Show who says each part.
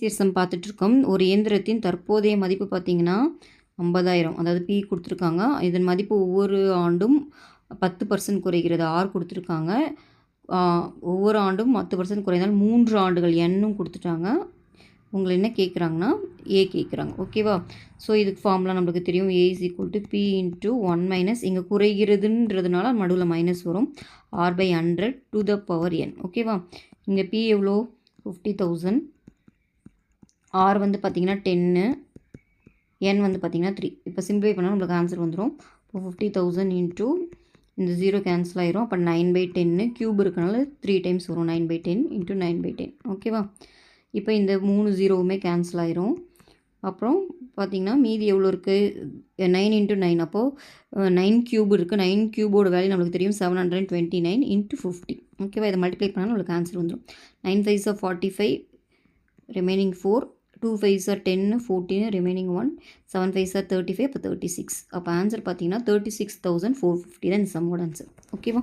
Speaker 1: சீர்சம் பார்த்துட்ருக்கோம். ஒரு இயந்திரத்தின் தற்போதைய மதிப்பு பார்த்தீங்கன்னா 50,000. அதாவது பி கொடுத்துருக்காங்க. இதன் மதிப்பு ஒவ்வொரு ஆண்டும் 10% குறைகிறது. ஆர் கொடுத்துருக்காங்க. ஒவ்வொரு ஆண்டும் 10% குறைந்தால் 3 ஆண்டுகள் எண்ணும் கொடுத்துட்டாங்க. உங்களை என்ன கேட்குறாங்கன்னா ஏ கேட்குறாங்க. ஓகேவா? ஸோ இதுக்கு ஃபார்முலா நம்மளுக்கு தெரியும். A is equal to B into 1 minus இங்கே குறைகிறதுன்றதுனால நடுவில் மைனஸ் வரும். R by 100 to the power N. ஓகேவா? இங்கே பி எவ்வளோ? 50,000. ஆர் வந்து பார்த்திங்கன்னா 10, என் வந்து பார்த்திங்கன்னா 3. இப்போ சிம்பிளை பண்ணால் நம்மளுக்கு ஆன்சர் வந்துடும். இப்போ 50,000 இன்ட்டு இந்த 0 கேன்சல் ஆயிரும். அப்போ 9/10 க்யூப் இருக்கனால 3 டைம்ஸ் வரும். 9/10 இன்ட்டு 9/10. ஓகேவா? இப்போ இந்த 3 0வுமே கேன்சல் ஆயிரும். அப்புறம் பார்த்திங்கன்னா மீதி எவ்வளோ இருக்குது? 9 இன்ட்டு 9. அப்போது 9 க்யூப் இருக்குது. 9 க்யூபோட வேல்யூ நம்மளுக்கு தெரியும் 729 இன்ட்டு 50. ஓகேவா? இதை மல்டிப்ளை பண்ணால் நம்மளுக்கு ஆன்சர் வந்துடும். 9 5s are 45, remaining 4. 2 5s are 10, 14, remaining 1. 7 5s are 35, அப்போ 36. அப்போ ஆன்சர் பார்த்தீங்கன்னா 36,450 தான் இந்த சம்மோட ஆன்சர். ஓகேவா?